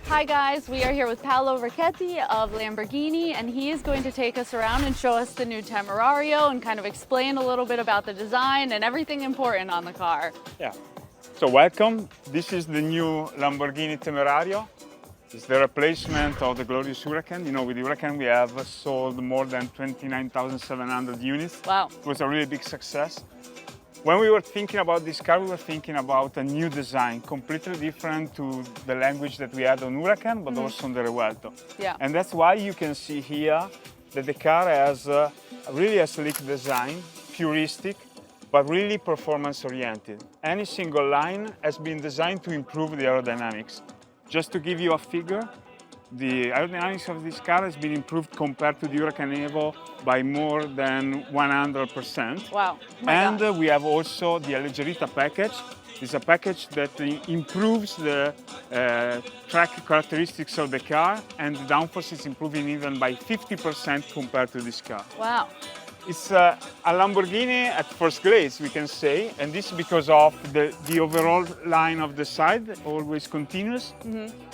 Hi guys, we are here with Paolo Ricchetti of Lamborghini, and he is going to take us around and show us the new Temerario and kind of explain a little bit about the design and everything important on the car. Yeah. So welcome. This is the new Lamborghini Temerario. It's the replacement of the glorious Huracan. You know, with the Huracan we have sold more than 29,700 units. Wow. It was a really big success. When we were thinking about this car, we were thinking about a new design, completely different to the language that we had on Huracan, but also on the Revuelto. Yeah. And that's why you can see here that the car has really a sleek design, puristic, but really performance-oriented. Any single line has been designed to improve the aerodynamics. Just to give you a figure, the aerodynamics of this car has been improved compared to the Huracan Evo by more than 100%. Wow. Oh my And gosh. we have also the Alleggerita package. It's a package that improves the track characteristics of the car, and the downforce is improving even by 50% compared to this car. Wow. It's a Lamborghini at first glance, we can say, and this is because of the overall line of the side, always continuous,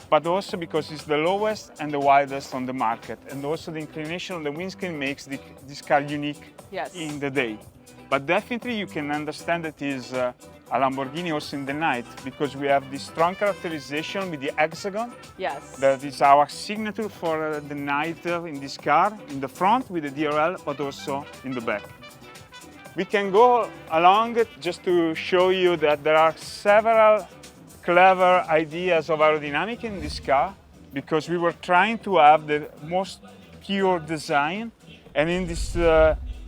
but also because it's the lowest and the widest on the market, and also the inclination of the windscreen makes this car unique in the day. But definitely you can understand that it is a Lamborghini also in the night, because we have this strong characterization with the hexagon. Yes. That is our signature for the night in this car, in the front with the DRL, but also in the back. We can go along it just to show you that there are several clever ideas of aerodynamics in this car, because we were trying to have the most pure design. And in this,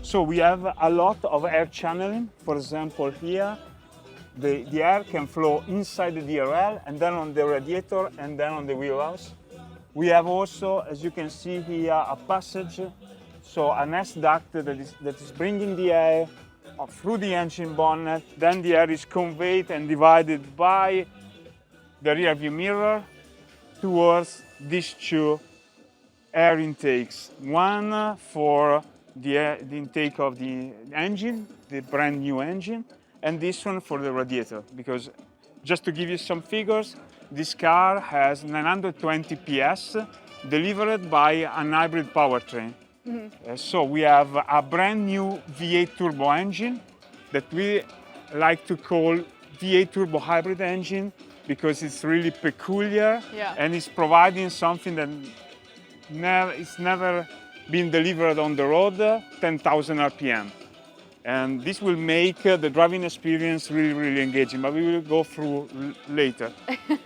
so we have a lot of air channeling. For example, here, the air can flow inside the DRL and then on the radiator and then on the wheelhouse. We have also, as you can see here, a passage, so an S duct that is bringing the air through the engine bonnet. Then the air is conveyed and divided by the rear view mirror towards these two air intakes. One for the intake of the engine, the brand new engine, and this one for the radiator, because just to give you some figures, this car has 920 PS delivered by an hybrid powertrain. So we have a brand new V8 turbo engine that we like to call V8 turbo hybrid engine, because it's really peculiar and it's providing something that it's never been delivered on the road, 10,000 RPM. And this will make the driving experience really, really engaging, but we will go through later.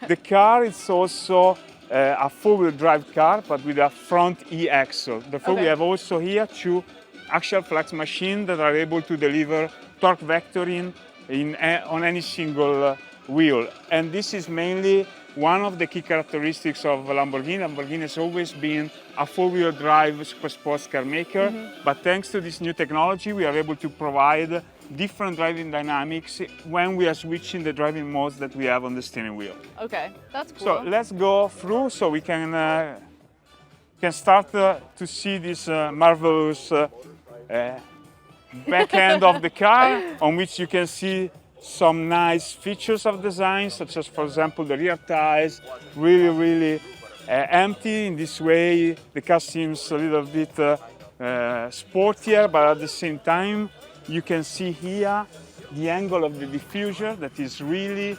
The car is also a four-wheel drive car, but with a front E-axle. Therefore, we have also here two axial flex machines that are able to deliver torque vectoring on any single wheel. And this is mainly one of the key characteristics of Lamborghini. Lamborghini has always been a four-wheel drive super sports car maker, but thanks to this new technology, we are able to provide different driving dynamics when we are switching the driving modes that we have on the steering wheel. Okay, that's cool. So let's go through so we can start to see this marvelous back end of the car, on which you can see some nice features of design, such as, for example, the rear tires, really empty. In this way, the car seems a little bit sportier, but at the same time, you can see here the angle of the diffuser that is really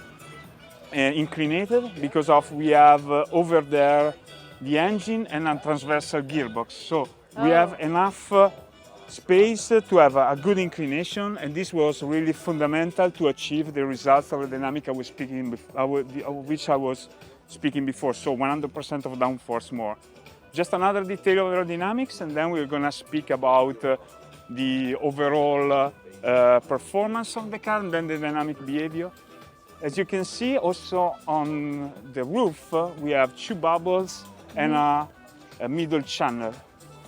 inclinated, because we have over there the engine and a transversal gearbox. So we have enough space to have a good inclination, and this was really fundamental to achieve the results of the dynamic I was speaking which I was speaking before. So 100% of downforce more. Just another detail of aerodynamics, and then we're going to speak about the overall performance of the car and then the dynamic behavior. As you can see, also on the roof, we have two bubbles and a middle channel.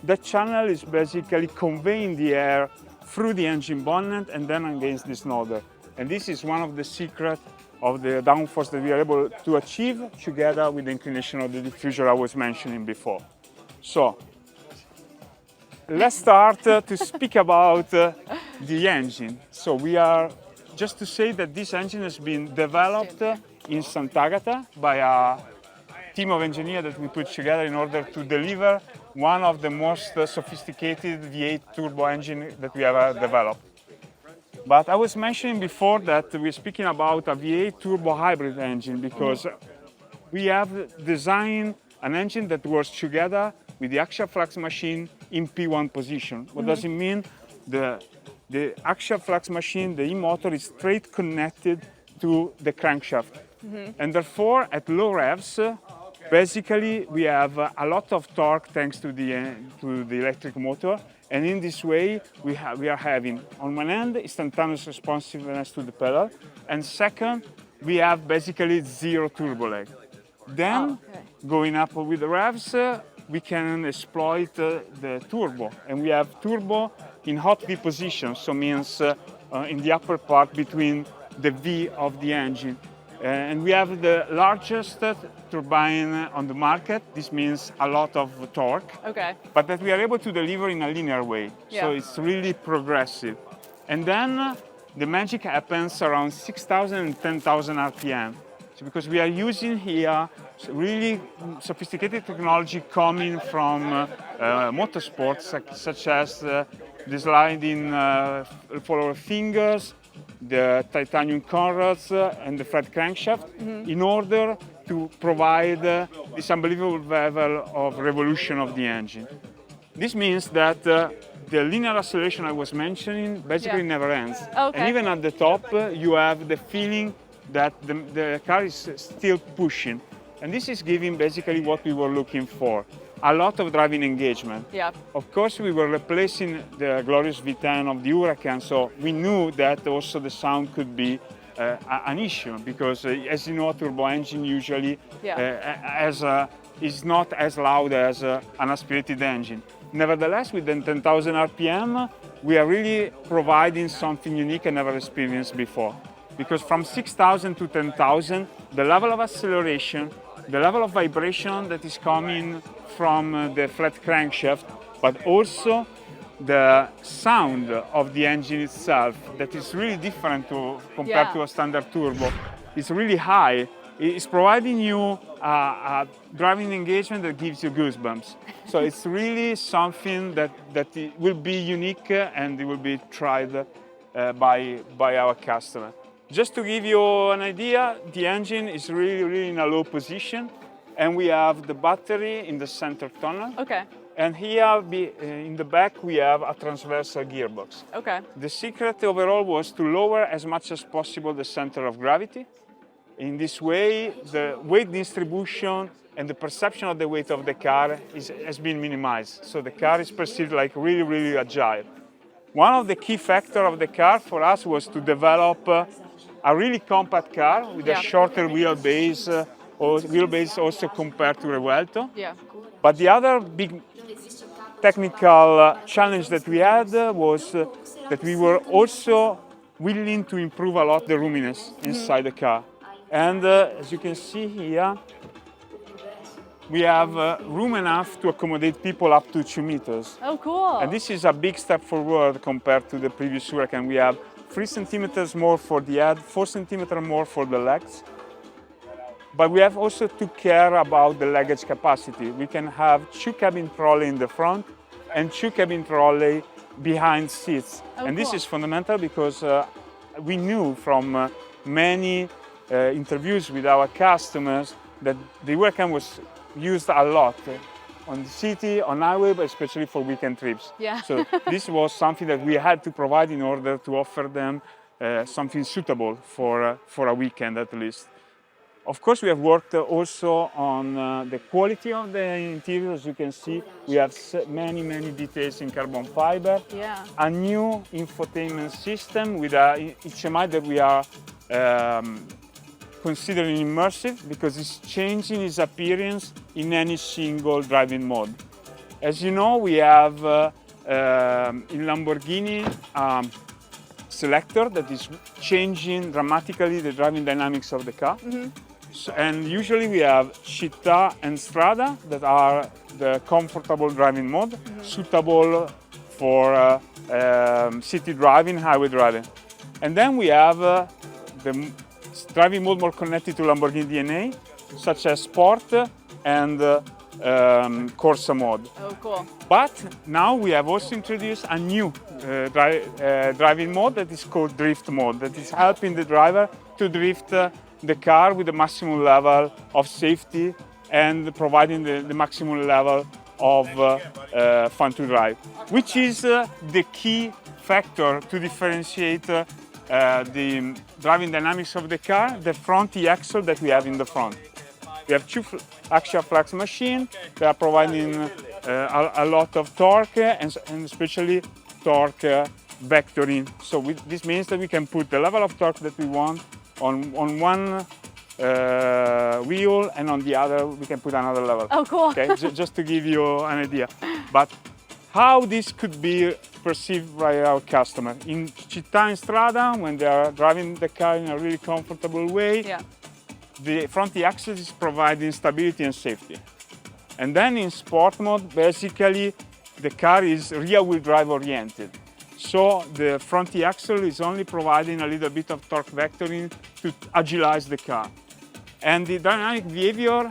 That channel is basically conveying the air through the engine bonnet and then against this nozzle. And this is one of the secrets of the downforce that we are able to achieve, together with the inclination of the diffuser I was mentioning before. So let's start to speak about the engine. So we are just to say that this engine has been developed in Sant'Agata by a team of engineers that we put together in order to deliver one of the most sophisticated V8 turbo engine that we ever developed. But I was mentioning before that we're speaking about a V8 turbo hybrid engine because we have designed an engine that works together with the axial flux machine in P1 position. What does it mean? The axial flux machine, the e-motor, is straight connected to the crankshaft. And therefore, at low revs, basically we have a lot of torque thanks to the electric motor. And in this way, we are having, on one end, instantaneous responsiveness to the pedal. And second, we have basically zero turbo lag. Then, going up with the revs, we can exploit the turbo. And we have turbo in hot V position, so means in the upper part between the V of the engine. And we have the largest turbine on the market. This means a lot of torque, but that we are able to deliver in a linear way. So it's really progressive. And then the magic happens around 6,000 and 10,000 RPM. So because we are using here really sophisticated technology coming from motorsports, such as the sliding follower fingers, the titanium conrods, and the flat crankshaft, in order to provide this unbelievable level of revolution of the engine. This means that the linear acceleration I was mentioning basically never ends. And even at the top, you have the feeling that the car is still pushing. And this is giving basically what we were looking for. A lot of driving engagement. Of course, we were replacing the glorious V10 of the Huracan, so we knew that also the sound could be an issue because, as you know, a turbo engine usually is not as loud as an aspirated engine. Nevertheless, with the 10,000 RPM, we are really providing something unique and never experienced before. Because from 6,000 to 10,000, the level of acceleration, the level of vibration that is coming from the flat crankshaft, but also the sound of the engine itself, that is really different compared to a standard turbo. It's really high. It's providing you a driving engagement that gives you goosebumps. So it's really something that will be unique and it will be tried by our customer. Just to give you an idea, the engine is really in a low position, and we have the battery in the center tunnel. And here in the back we have a transversal gearbox. The secret overall was to lower as much as possible the center of gravity. In this way, the weight distribution and the perception of the weight of the car has been minimized. So the car is perceived like really agile. One of the key factors of the car for us was to develop a really compact car with a shorter wheelbase, also compared to Revuelto. But the other big technical challenge that we had was that we were also willing to improve a lot the roominess inside the car. And as you can see here, we have room enough to accommodate people up to 2 meters. Oh, cool. And this is a big step forward compared to the previous Huracan. We have 3 centimeters more for the head, 4 centimeters more for the legs. But we have also to care about the luggage capacity. We can have 2 cabin trolley in the front and 2 cabin trolley behind seats. And this is fundamental because we knew from many interviews with our customers that the Huracan was used a lot on the city, on highway, but especially for weekend trips. So this was something that we had to provide in order to offer them something suitable for a weekend at least. Of course, we have worked also on the quality of the interior. As you can see, we have many details in carbon fiber. A new infotainment system with a HMI that we are considering immersive because it's changing its appearance in any single driving mode. As you know, we have in Lamborghini selector that is changing dramatically the driving dynamics of the car. And usually we have Città and Strada that are the comfortable driving mode, suitable for city driving, highway driving. And then we have the driving mode more connected to Lamborghini DNA, such as Sport, and Corsa mode. Oh, cool. But now we have also introduced a new driving mode that is called drift mode, that is helping the driver to drift the car with the maximum level of safety and providing the maximum level of fun to drive, which is the key factor to differentiate the driving dynamics of the car, the front E-axle that we have in the front. We have two axial flex machines that are providing a lot of torque and especially torque vectoring. So this means that we can put the level of torque that we want on one wheel, and on the other we can put another level. Oh, cool. Okay, just to give you an idea. But how this could be perceived by our customer in città and strada when they are driving the car in a really comfortable way. Yeah. The front E-axle is providing stability and safety. And then in sport mode, basically the car is rear-wheel drive oriented. So the front E-axle is only providing a little bit of torque vectoring to agilize the car. And the dynamic behavior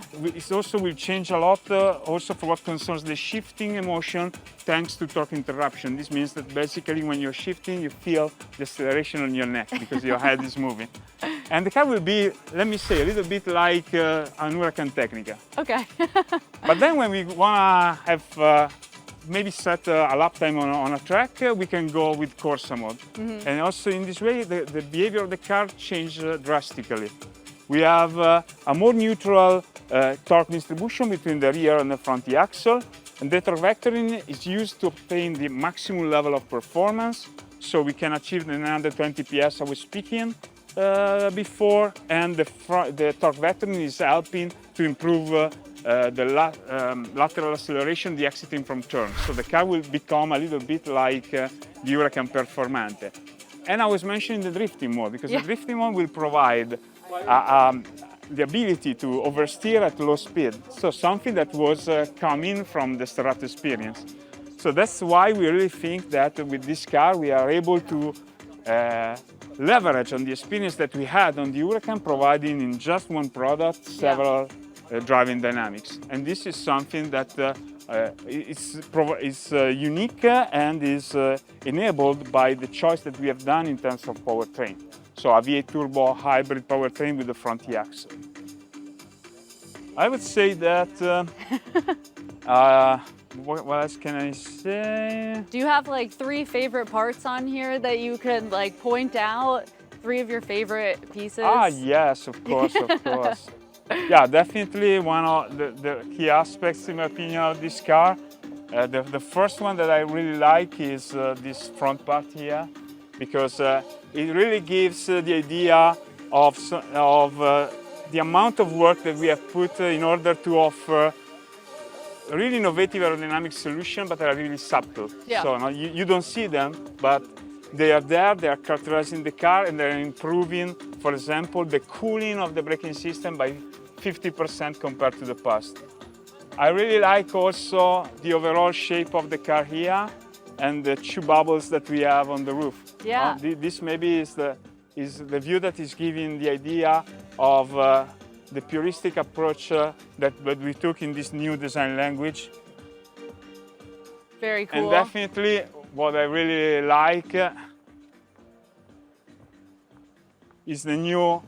also will change a lot, also for what concerns the shifting motion, thanks to torque interruption. This means that basically when you're shifting, you feel the acceleration on your neck because your head is moving. And the car will be, let me say, a little bit like an Huracan Tecnica. Okay. But then when we want to have maybe set a lap time on a track, we can go with Corsa mode. Mm-hmm. And also in this way, the behavior of the car changes drastically. We have a more neutral torque distribution between the rear and the front E-axle, and the torque vectoring is used to obtain the maximum level of performance, so we can achieve the 920 PS I was speaking before, and the torque vectoring is helping to improve the lateral acceleration, the exiting from turns. So the car will become a little bit like the Huracan Performante. And I was mentioning the drifting mode, because the drifting mode will provide the ability to oversteer at low speed. So something that was coming from the Sterato experience. So that's why we really think that with this car we are able to leverage on the experience that we had on the Huracan, providing in just one product several driving dynamics. And this is something that is unique and is enabled by the choice that we have done in terms of powertrain. So a V8 turbo hybrid powertrain with the front E-axle. I would say that, what else can I say? Do you have like 3 favorite parts on here that you could like point out? 3 of your favorite pieces? Yes, of course, of course. Yeah, definitely one of the key aspects, in my opinion, of this car. The first one that I really like is this front part here, because it really gives the idea of the amount of work that we have put in order to offer a really innovative aerodynamic solution, but are really subtle. Yeah. So no, you don't see them, but they are there, they are characterizing the car, and they're improving, for example, the cooling of the braking system by 50% compared to the past. I really like also the overall shape of the car here and the 2 bubbles that we have on the roof. Yeah. This maybe is the view that is giving the idea of the puristic approach that we took in this new design language. Very cool. And definitely what I really like is the new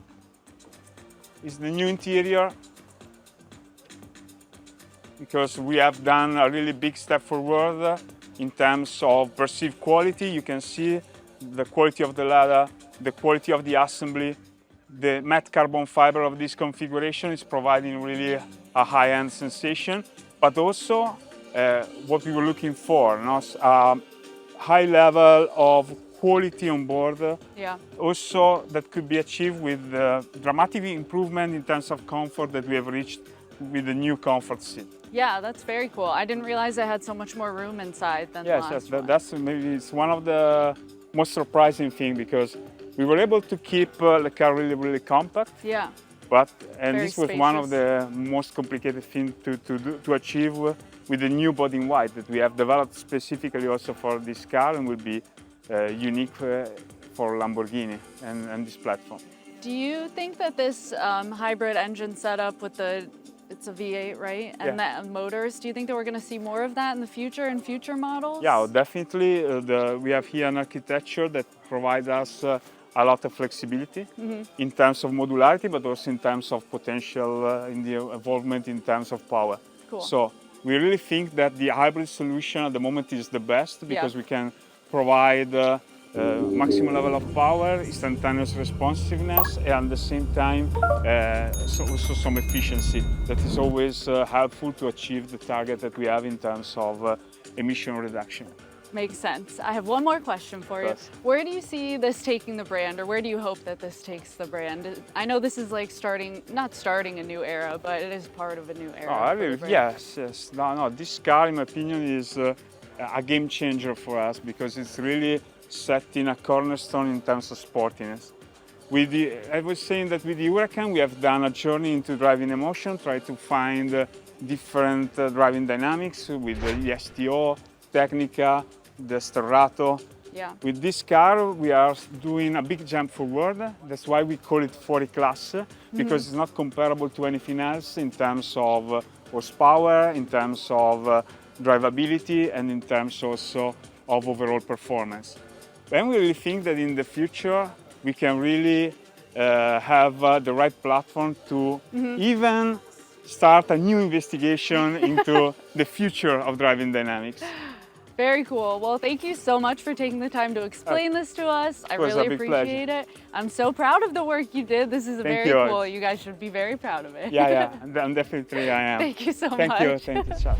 interior, because we have done a really big step forward in terms of perceived quality. You can see the quality of the leather, the quality of the assembly, the matte carbon fiber of this configuration is providing really a high-end sensation, but also what we were looking for, high level of quality on board. Yeah. Also that could be achieved with dramatic improvement in terms of comfort that we have reached with the new comfort seat. Yeah, that's very cool. I didn't realize it had so much more room inside than the last one. That's maybe it's one of the most surprising things, because we were able to keep the car really, really compact. Yeah. And this was one of the most complicated things to achieve with the new body in white that we have developed specifically also for this car and will be unique for Lamborghini and this platform. Do you think that this hybrid engine setup with the it's a V8, right? And Yeah. the motors, do you think that we're going to see more of that in the future, in future models? Yeah, definitely. We have here an architecture that provides us a lot of flexibility in terms of modularity, but also in terms of potential in the involvement in terms of power. Cool. So we really think that the hybrid solution at the moment is the best because Yeah. we can provide maximum level of power, instantaneous responsiveness, and at the same time also some efficiency that is always helpful to achieve the target that we have in terms of emission reduction. Makes sense. I have one more question for you. Yes. Where do you see this taking the brand, or where do you hope that this takes the brand? I know this is like not starting a new era, but it is part of a new era. Oh, for the brand. yes. No, this car, in my opinion, is a game changer for us because it's really setting a cornerstone in terms of sportiness. I was saying that with the Huracan, we have done a journey into driving emotion, try to find different driving dynamics with the STO, Technica, the Sterrato. Yeah. With this car, we are doing a big jump forward. That's why we call it 40 class, because it's not comparable to anything else in terms of horsepower, in terms of drivability, and in terms also of overall performance. Then we really think that in the future, we can really have the right platform to even start a new investigation into the future of driving dynamics. Very cool. Well, thank you so much for taking the time to explain this to us. I was a really big appreciate it. I'm so proud of the work you did. This is very you. cool. You guys should be very proud of it. Yeah, definitely I am. Thank you so much. Thank you, ciao.